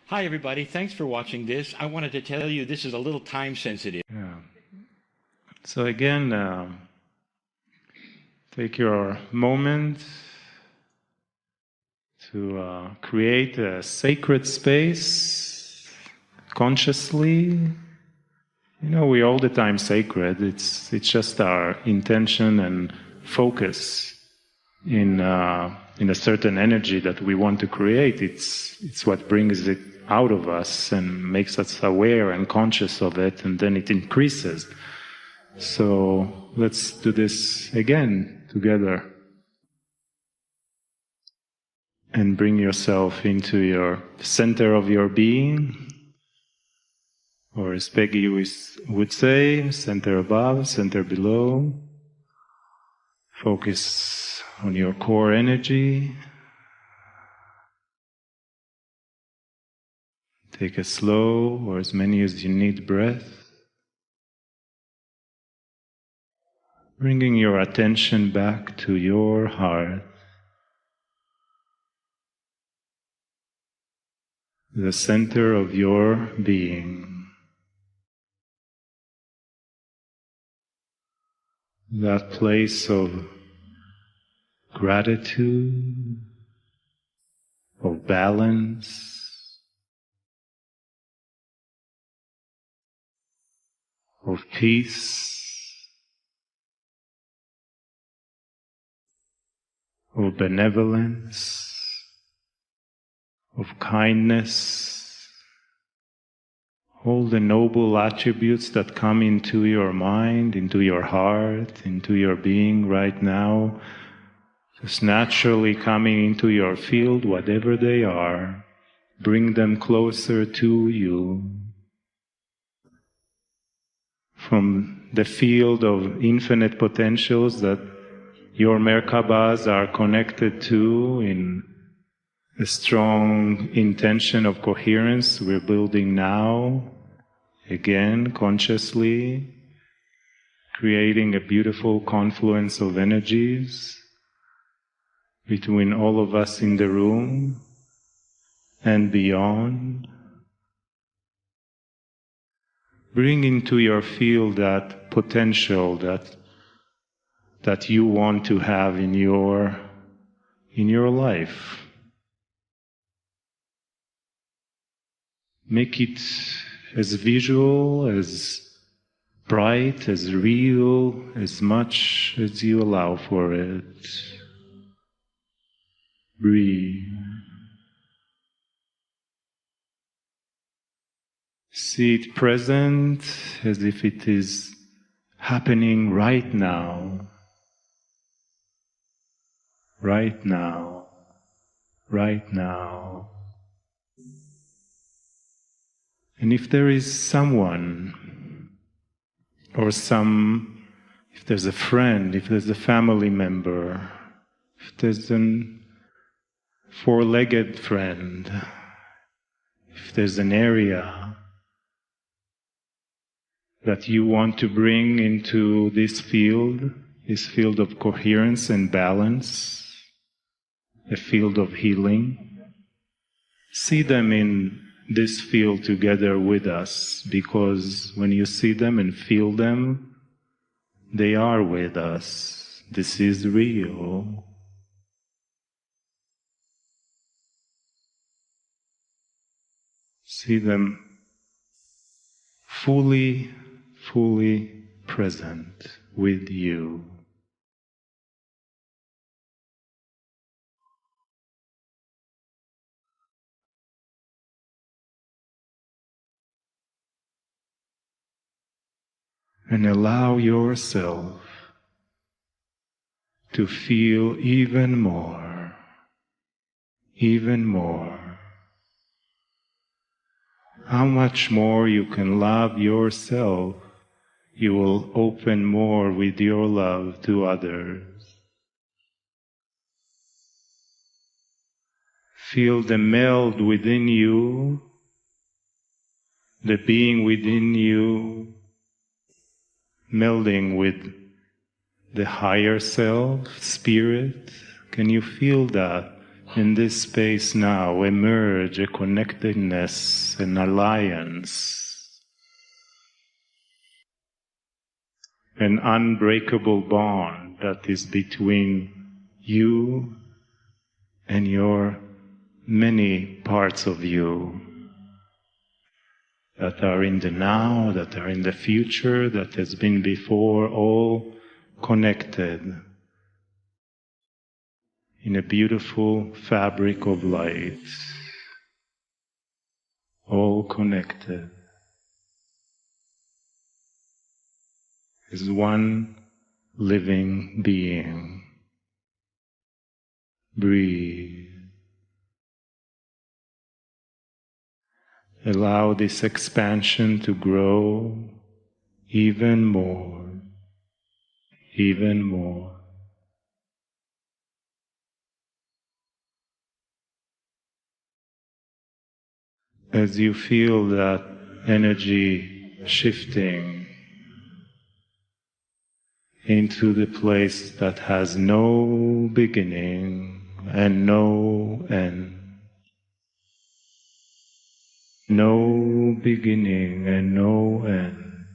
Hi, everybody. Thanks for watching this. I wanted to tell you this is a little time sensitive. Yeah. So again, take your moment to create a sacred space consciously. You know, we're all the time sacred. It's just our intention and focus in a certain energy that we want to create. It's what brings it out of us and makes us aware and conscious of it, and then it increases. So let's do this again together. And bring yourself into your center of your being, or as Peggy would say, center above, center below. Focus on your core energy. Take a slow, or as many as you need, breath. Bringing your attention back to your heart, the center of your being. That place of gratitude, of balance, of peace, of benevolence, of kindness, all the noble attributes that come into your mind, into your heart, into your being right now, just naturally coming into your field, whatever they are, bring them closer to you. From the field of infinite potentials that your Merkabas are connected to in a strong intention of coherence we're building now, again, consciously, creating a beautiful confluence of energies between all of us in the room and beyond. Bring into your field that potential that you want to have in your life. Make it as visual, as bright, as real, as much as you allow for it. Breathe. See it present as if it is happening right now. Right now. Right now. And if there is someone, or if there's a friend, if there's a family member, if there's a four-legged friend, if there's an area that you want to bring into this field of coherence and balance, a field of healing, see them in this field together with us, because when you see them and feel them, they are with us. This is real. See them fully present with you. And allow yourself to feel even more. How much more you can love yourself, you will open more with your love to others. Feel the meld within you, the being within you, melding with the higher self, spirit. Can you feel that in this space now emerge a connectedness, an alliance, an unbreakable bond that is between you and your many parts of you that are in the now, that are in the future, that has been before, all connected in a beautiful fabric of light, all connected as one living being. Breathe. Allow this expansion to grow even more, even more. As you feel that energy shifting into the place that has no beginning and no end. No beginning and no end.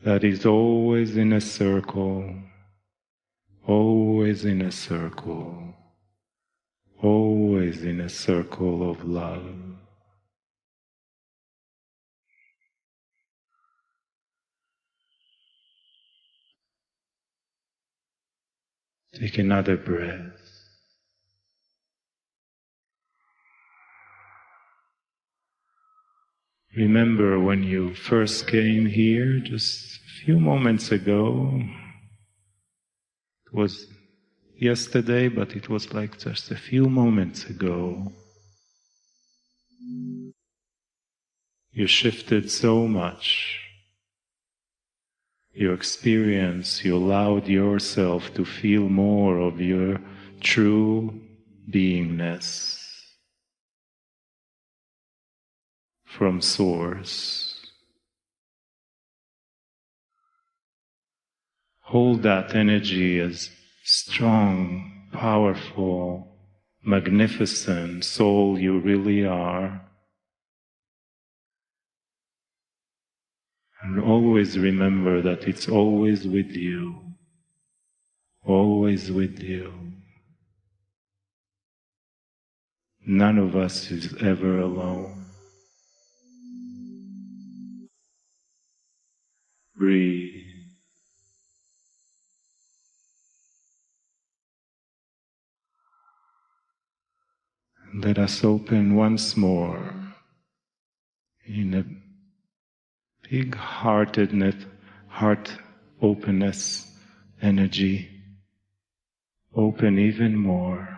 That is always in a circle, always in a circle, always in a circle of love. Take another breath. Remember when you first came here, just a few moments ago. It was yesterday, but it was like just a few moments ago. You shifted so much. You experienced, you allowed yourself to feel more of your true beingness from Source. Hold that energy as strong, powerful, magnificent soul you really are. And always remember that it's always with you. Always with you. None of us is ever alone. Breathe. And let us open once more in a big-heartedness, heart openness, energy. Open even more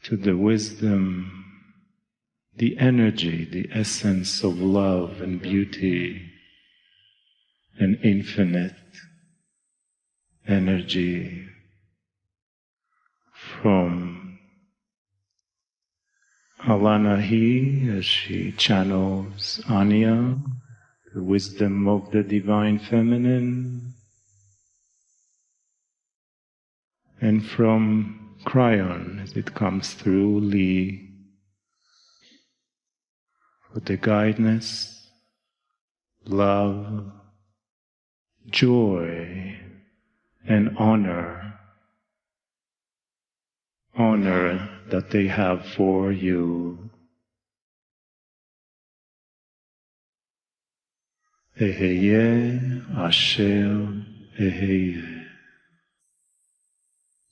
to the wisdom, the energy, the essence of love and beauty and infinite energy from Alanahi as she channels Anya, the wisdom of the Divine Feminine, and from Kryon as it comes through Li, for the guidance, love, joy, and honor that they have for you. Eheye Asher Eheye.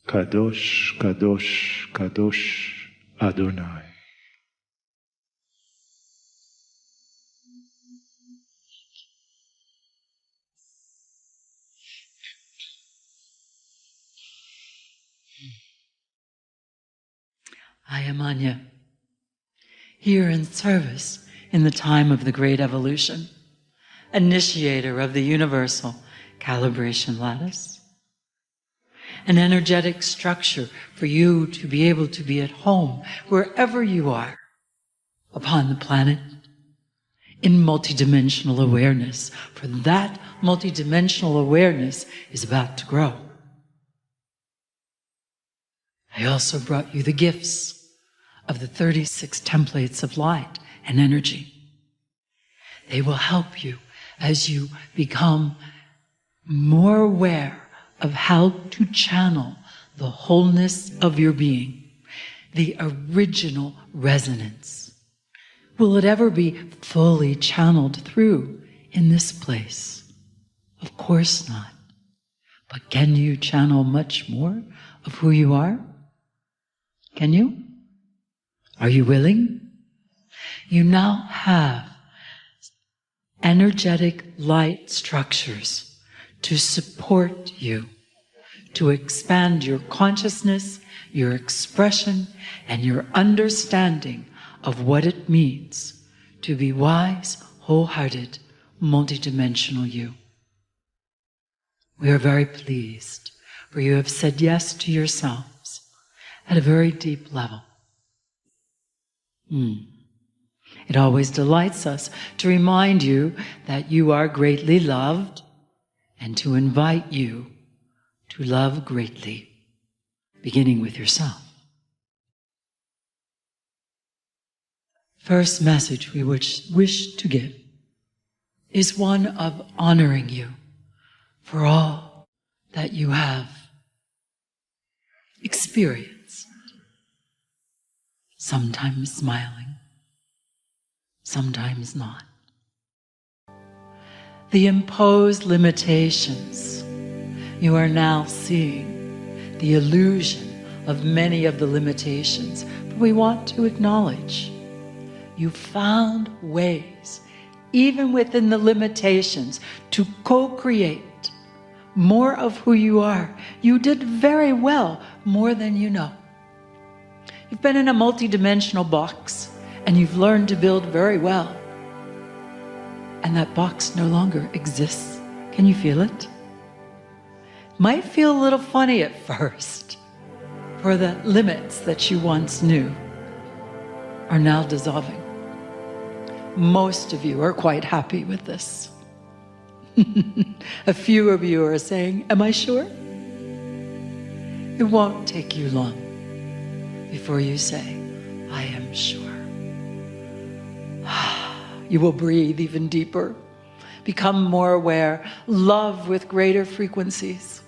Kadosh, Kadosh, Kadosh Adonai. I am Anya, here in service in the time of the Great Evolution, initiator of the universal calibration lattice, an energetic structure for you to be able to be at home wherever you are upon the planet, in multidimensional awareness, for that multidimensional awareness is about to grow. I also brought you the gifts of the 36 templates of light and energy. They will help you as you become more aware of how to channel the wholeness of your being, the original resonance. Will it ever be fully channeled through in this place? Of course not. But can you channel much more of who you are? Can you? Are you willing? You now have energetic light structures to support you, to expand your consciousness, your expression, and your understanding of what it means to be wise, wholehearted, multidimensional you. We are very pleased, for you have said yes to yourselves at a very deep level. It always delights us to remind you that you are greatly loved and to invite you to love greatly, beginning with yourself. First message we wish to give is one of honoring you for all that you have experienced. Sometimes smiling, sometimes not. The imposed limitations, you are now seeing the illusion of many of the limitations, but we want to acknowledge you found ways, even within the limitations, to co-create more of who you are. You did very well, more than you know. You've been in a multidimensional box, and you've learned to build very well. And that box no longer exists. Can you feel it? Might feel a little funny at first, for the limits that you once knew are now dissolving. Most of you are quite happy with this. A few of you are saying, am I sure? It won't take you long before you say, I am sure. You will breathe even deeper, become more aware, love with greater frequencies,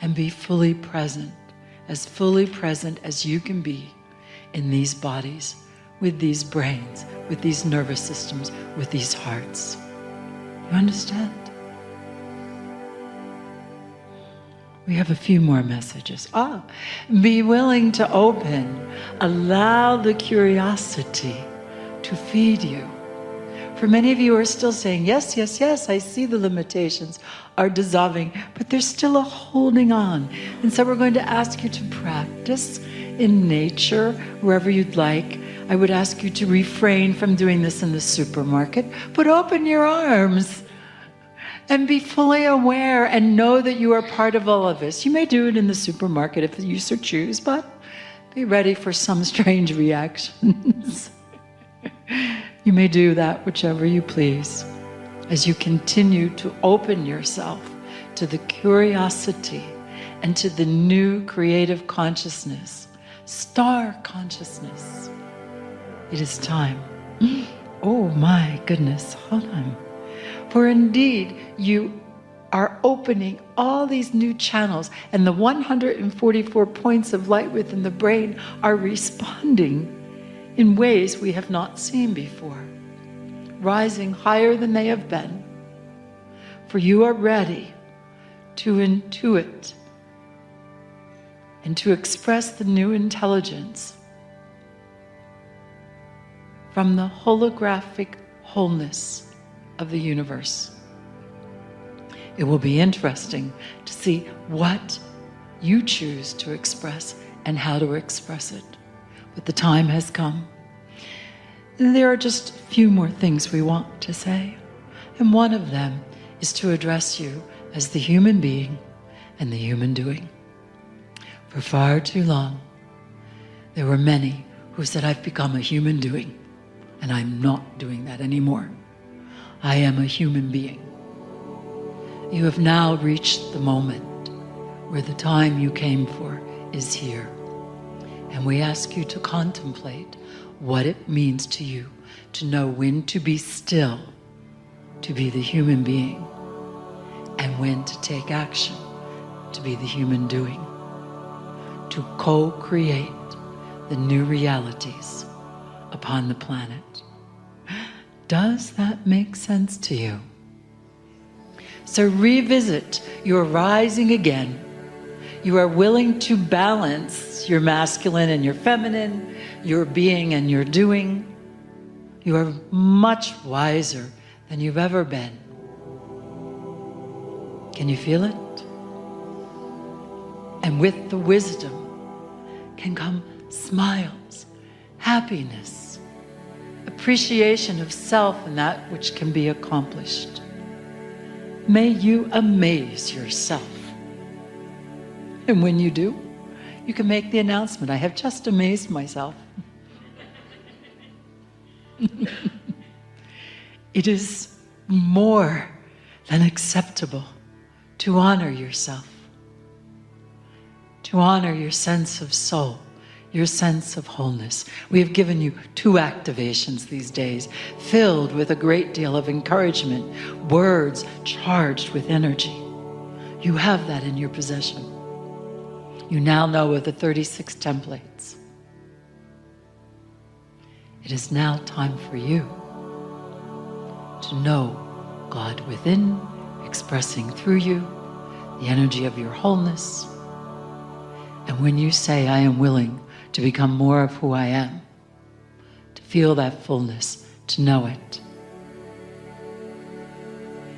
and be fully present as you can be in these bodies, with these brains, with these nervous systems, with these hearts. You understand? We have a few more messages. Be willing to open. Allow the curiosity to feed you. For many of you are still saying, yes, yes, yes, I see the limitations are dissolving, but there's still a holding on. And so we're going to ask you to practice in nature, wherever you'd like. I would ask you to refrain from doing this in the supermarket, but open your arms and be fully aware and know that you are part of all of this. You may do it in the supermarket if you so choose, but be ready for some strange reactions. You may do that whichever you please, as you continue to open yourself to the curiosity and to the new creative consciousness, star consciousness. It is time. Oh my goodness, hold on. For indeed, you are opening all these new channels, and the 144 points of light within the brain are responding in ways we have not seen before, rising higher than they have been. For you are ready to intuit and to express the new intelligence from the holographic wholeness of the universe. It will be interesting to see what you choose to express and how to express it. But the time has come. And there are just a few more things we want to say. And one of them is to address you as the human being and the human doing. For far too long, there were many who said, I've become a human doing. And I'm not doing that anymore. I am a human being. You have now reached the moment where the time you came for is here. And we ask you to contemplate what it means to you to know when to be still, to be the human being, and when to take action, to be the human doing, to co-create the new realities upon the planet. Does that make sense to you? So revisit your rising again. You are willing to balance your masculine and your feminine, your being and your doing. You are much wiser than you've ever been. Can you feel it? And with the wisdom can come smiles, happiness, appreciation of self and that which can be accomplished. May you amaze yourself. And when you do, you can make the announcement, I have just amazed myself. It is more than acceptable to honor yourself, to honor your sense of soul, your sense of wholeness. We have given you 2 activations these days, filled with a great deal of encouragement, words charged with energy. You have that in your possession. You now know of the 36 templates. It is now time for you to know God within, expressing through you the energy of your wholeness. And when you say, I am willing to become more of who I am, to feel that fullness, to know it.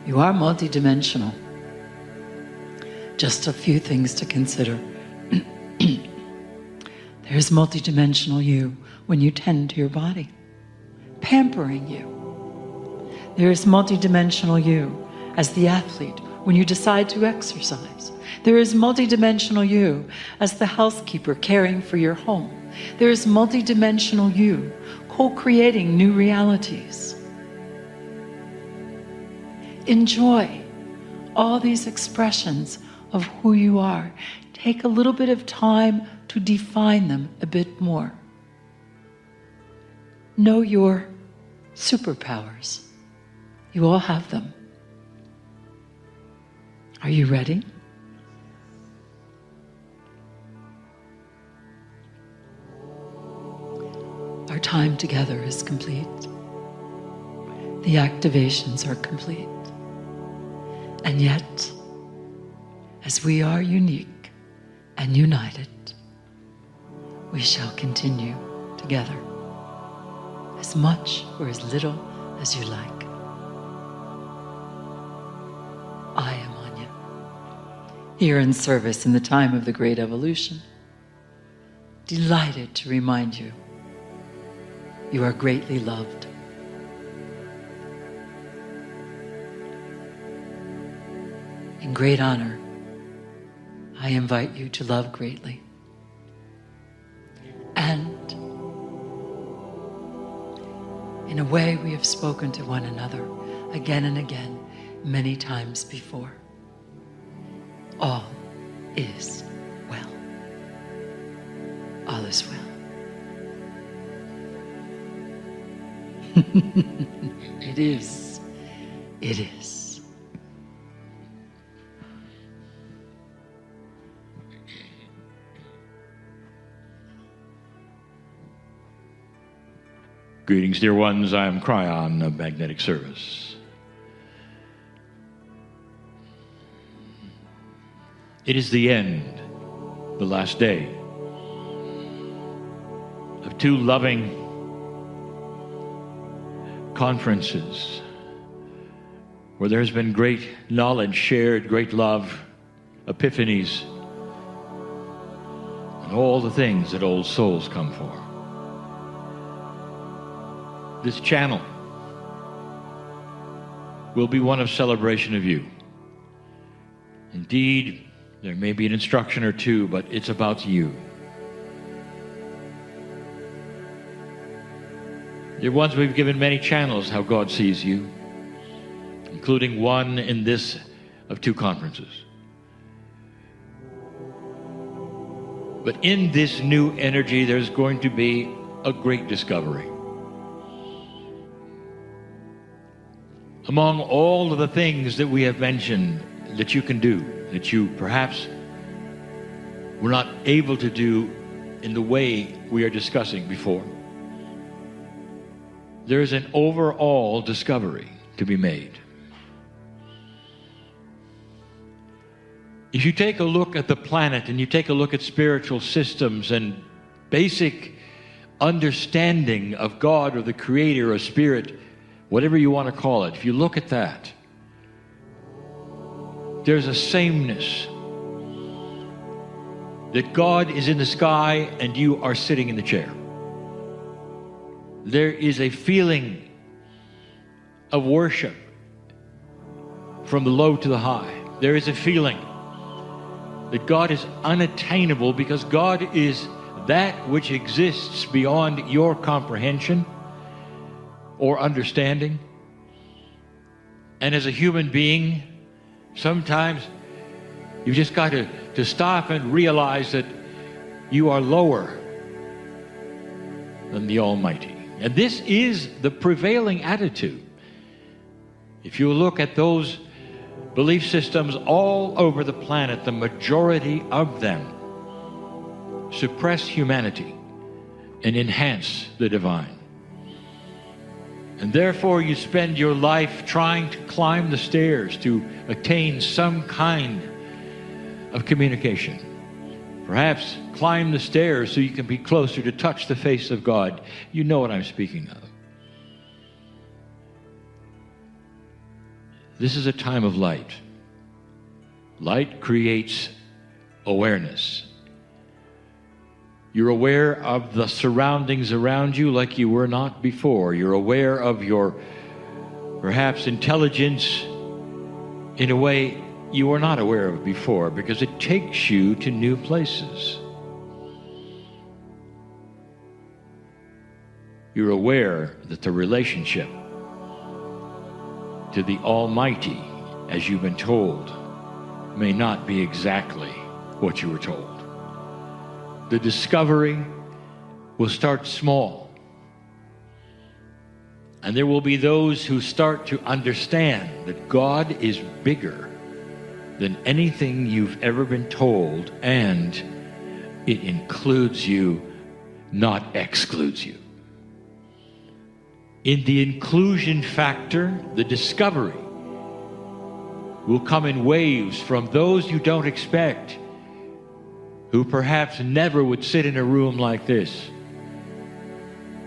You are multidimensional. Just a few things to consider. There's multidimensional you when you tend to your body, pampering you. There is multidimensional you as the athlete when you decide to exercise. There is multidimensional you as the housekeeper caring for your home. There is multidimensional you co-creating new realities. Enjoy all these expressions of who you are. Take a little bit of time to define them a bit more. Know your superpowers. You all have them. Are you ready? Our time together is complete. The activations are complete. And yet, as we are unique and united, we shall continue together, as much or as little as you like. I am Anya, here in service in the time of the Great Evolution, delighted to remind you, you are greatly loved. In great honor, I invite you to love greatly. And in a way we have spoken to one another again and again, many times before. All is well. All is well. It is. It is. Greetings, dear ones. I am Kryon of Magnetic Service. It is the end, the last day, of 2 loving conferences where there has been great knowledge shared, great love, epiphanies, and all the things that old souls come for. This channel will be one of celebration of you. Indeed, there may be an instruction or 2, but it's about you. Dear ones, we've given many channels how God sees you, including one in this of 2 conferences. But in this new energy, there's going to be a great discovery. Among all of the things that we have mentioned that you can do, that you perhaps were not able to do in the way we are discussing before, there is an overall discovery to be made. If you take a look at the planet and you take a look at spiritual systems and basic understanding of God or the Creator or Spirit, whatever you want to call it, if you look at that, there's a sameness. That God is in the sky and you are sitting in the chair. There is a feeling of worship from the low to the high. There is a feeling that God is unattainable because God is that which exists beyond your comprehension or understanding. And as a human being, sometimes you've just got to stop and realize that you are lower than the Almighty. And this is the prevailing attitude. If you look at those belief systems all over the planet, the majority of them suppress humanity and enhance the divine. And therefore you spend your life trying to climb the stairs to attain some kind of communication. Perhaps climb the stairs so you can be closer to touch the face of God. You know what I'm speaking of. This is a time of light. Light creates awareness. You're aware of the surroundings around you like you were not before. You're aware of your, perhaps, intelligence in a way you were not aware of before, because it takes you to new places. You're aware that the relationship to the Almighty, as you've been told, may not be exactly what you were told. The discovery will start small. And there will be those who start to understand that God is bigger than anything you've ever been told, and it includes you, not excludes you. In the inclusion factor, the discovery will come in waves from those you don't expect, who perhaps never would sit in a room like this.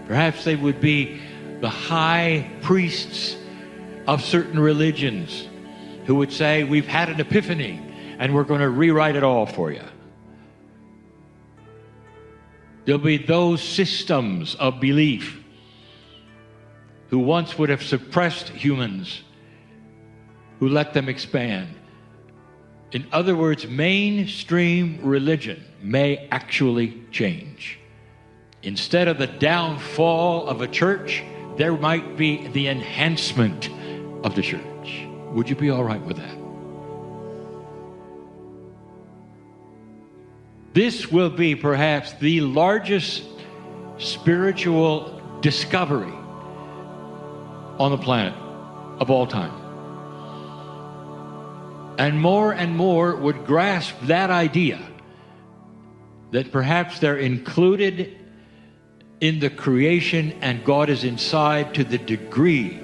Perhaps they would be the high priests of certain religions who would say, we've had an epiphany and we're going to rewrite it all for you. There'll be those systems of belief who once would have suppressed humans, who let them expand. In other words, mainstream religion may actually change. Instead of the downfall of a church, there might be the enhancement of the church. Would you be all right with that? This will be perhaps the largest spiritual discovery on the planet of all time. And more would grasp that idea that perhaps they're included in the creation and God is inside, to the degree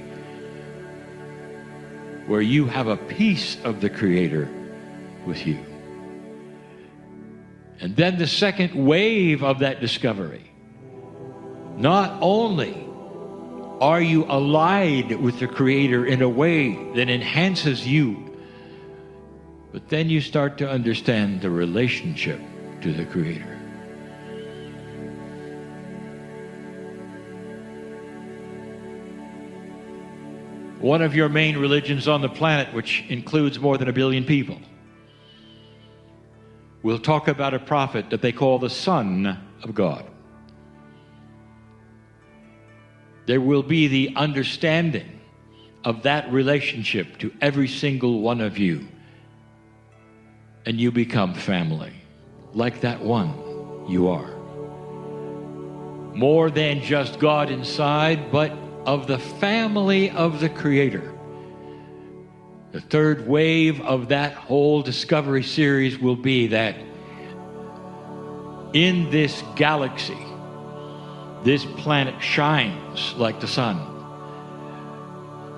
where you have a piece of the Creator with you. And then the second wave of that discovery, not only are you allied with the Creator in a way that enhances you, but then you start to understand the relationship to the Creator. One of your main religions on the planet, which includes more than 1 billion people, will talk about a prophet that they call the Son of God. there will be the understanding of that relationship to every single one of you. And you become family, like that one you are. More than just God inside, but of the family of the Creator. The third wave of that whole Discovery series will be that in this galaxy, this planet shines like the sun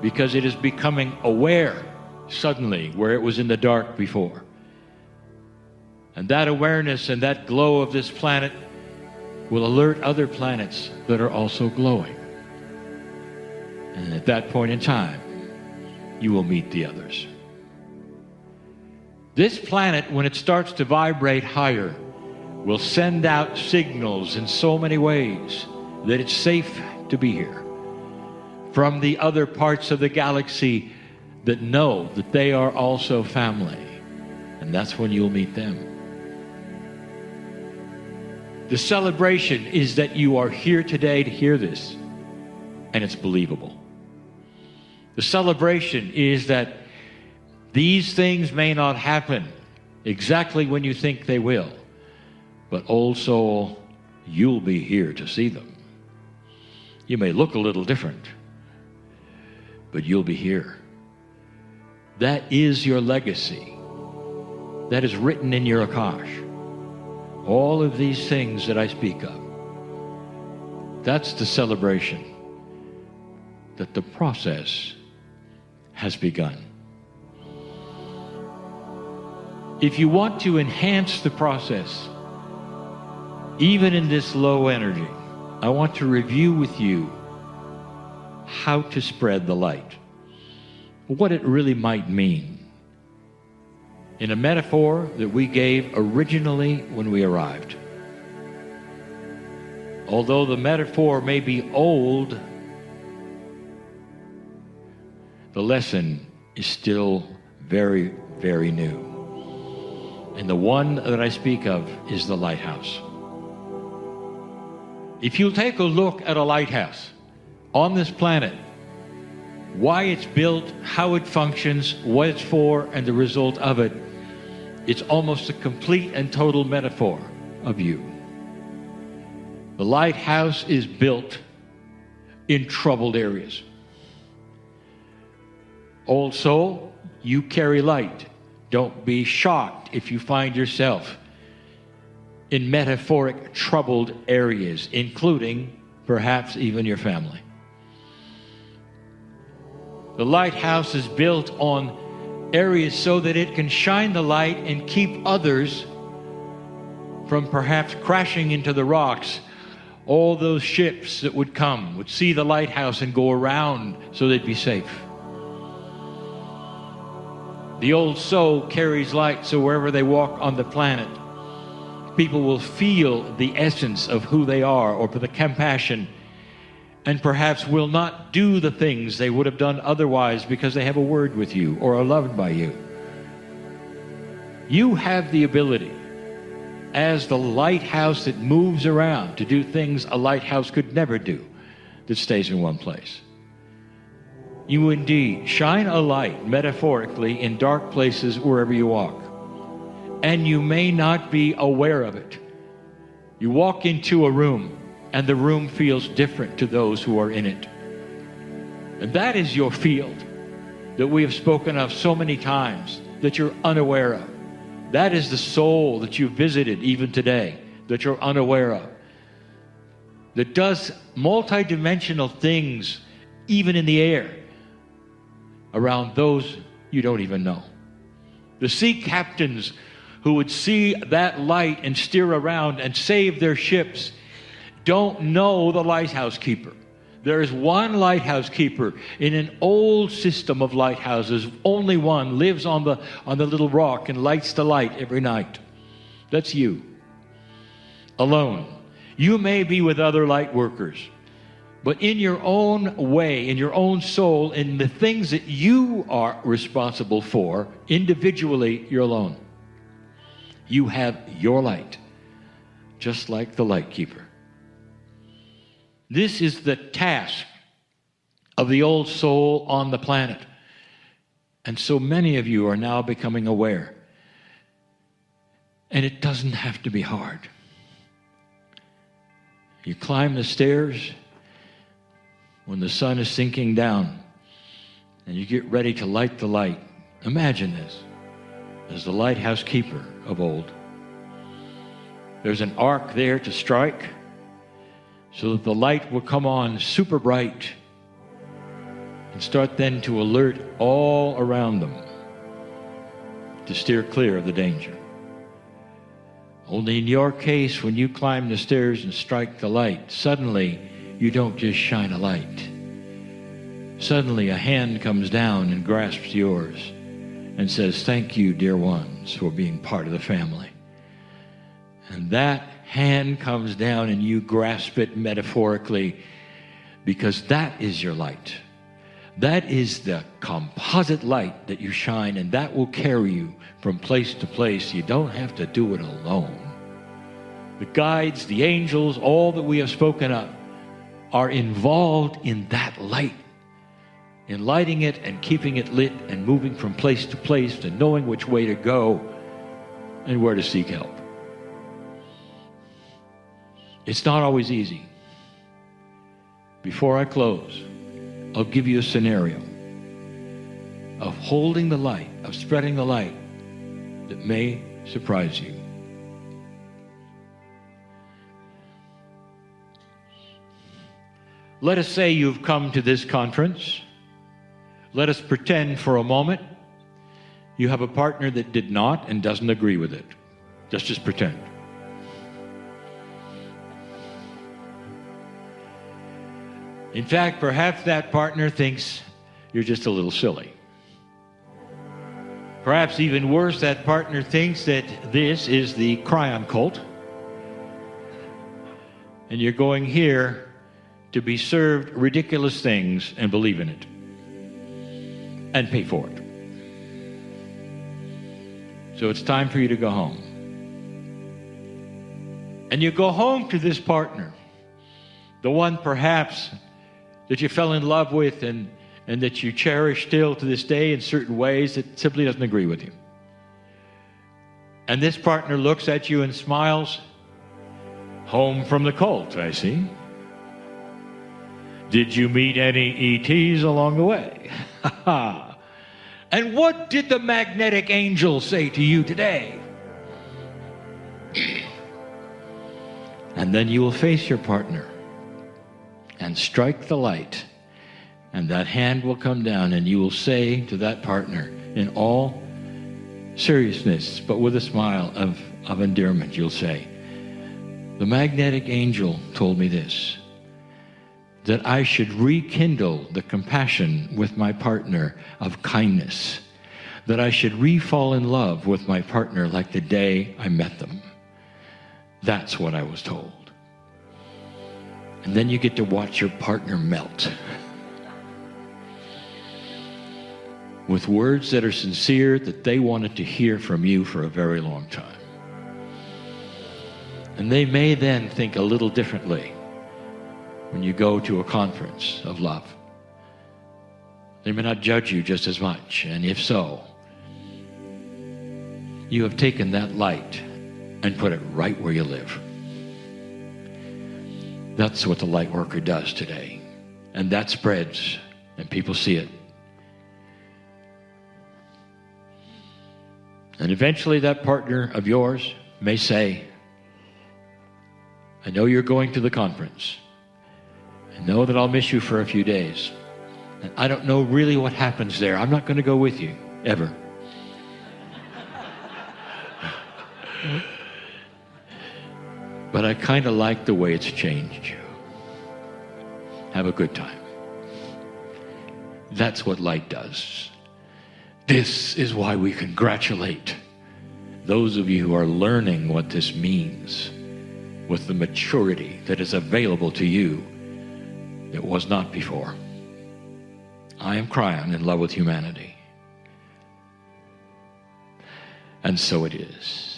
because it is becoming aware suddenly where it was in the dark before. And that awareness and that glow of this planet will alert other planets that are also glowing. And at that point in time, you will meet the others. This planet, when it starts to vibrate higher, will send out signals in so many ways that it's safe to be here from the other parts of the galaxy that know that they are also family. And that's when you'll meet them. The celebration is that you are here today to hear this, and it's believable. The celebration is that these things may not happen exactly when you think they will, but old soul, you'll be here to see them. You may look a little different, but you'll be here. That is your legacy. That is written in your Akash. All of these things that I speak of, that's the celebration that the process has begun. If you want to enhance the process, even in this low energy, I want to review with you how to spread the light, what it really might mean. In a metaphor that we gave originally when we arrived. Although the metaphor may be old, the lesson is still very, very new. And the one that I speak of is the lighthouse. If you take a look at a lighthouse on this planet, why it's built, how it functions, what it's for, and the result of it, it's almost a complete and total metaphor of you. The lighthouse is built in troubled areas. Old soul, you carry light. Don't be shocked if you find yourself in metaphoric troubled areas, including perhaps even your family. The lighthouse is built on areas so that it can shine the light and keep others from perhaps crashing into the rocks. All those ships that would come would see the lighthouse and go around so they'd be safe. The old soul carries light, so wherever they walk on the planet, people will feel the essence of who they are, or the compassion, and perhaps will not do the things they would have done otherwise because they have a word with you or are loved by you. You have the ability, as the lighthouse that moves around, to do things a lighthouse could never do, that stays in one place. You indeed shine a light, metaphorically, in dark places wherever you walk. And you may not be aware of it. You walk into a room, and the room feels different to those who are in it. And that is your field that we have spoken of so many times that you're unaware of. That is the soul that you visited even today that you're unaware of. That does multidimensional things even in the air around those you don't even know. The sea captains who would see that light and steer around and save their ships don't know the lighthouse keeper. There is one lighthouse keeper in an old system of lighthouses. Only one lives on the little rock and lights the light every night. That's you. Alone. You may be with other light workers, but in your own way, in your own soul, in the things that you are responsible for, individually, you're alone. You have your light, just like the light keeper. This is the task of the old soul on the planet. And so many of you are now becoming aware. And it doesn't have to be hard. You climb the stairs when the sun is sinking down, and you get ready to light the light. Imagine this as the lighthouse keeper of old. There's an arc there to strike so that the light will come on super bright and start then to alert all around them to steer clear of the danger. Only in your case, when you climb the stairs and strike the light, suddenly you don't just shine a light. Suddenly a hand comes down and grasps yours and says, "Thank you, dear ones, for being part of the family." And that hand comes down and you grasp it metaphorically, because that is your light. That is the composite light that you shine, and that will carry you from place to place. You don't have to do it alone. The guides, the angels, all that we have spoken of are involved in that light, in lighting it and keeping it lit and moving from place to place and knowing which way to go and where to seek help. It's not always easy. Before I close, I'll give you a scenario of holding the light, of spreading the light that may surprise you. Let us say you've come to this conference. Let us pretend for a moment you have a partner that did not and doesn't agree with it. Just pretend. In fact, perhaps that partner thinks you're just a little silly. Perhaps even worse, that partner thinks that this is the Kryon cult, and you're going here to be served ridiculous things and believe in it and pay for it. So it's time for you to go home. And you go home to this partner, the one perhaps that you fell in love with and that you cherish still to this day in certain ways, that simply doesn't agree with you. And this partner looks at you and smiles. "Home from the cult, I see. Did you meet any ETs along the way? And what did the magnetic angel say to you today?" And then you will face your partner and strike the light, and that hand will come down, and you will say to that partner in all seriousness, but with a smile of endearment, you'll say, "The magnetic angel told me this, that I should rekindle the compassion with my partner of kindness, that I should re-fall in love with my partner like the day I met them. That's what I was told." And then you get to watch your partner melt with words that are sincere, that they wanted to hear from you for a very long time. And they may then think a little differently when you go to a conference of love. They may not judge you just as much, and if so, you have taken that light and put it right where you live. That's what the light worker does today. And that spreads, and people see it. And eventually that partner of yours may say, "I know you're going to the conference. I know that I'll miss you for a few days. And I don't know really what happens there. I'm not going to go with you, ever. But I kind of like the way it's changed you. Have a good time." That's what light does. This is why we congratulate those of you who are learning what this means with the maturity that is available to you that was not before. I am Kryon, in love with humanity. And so it is.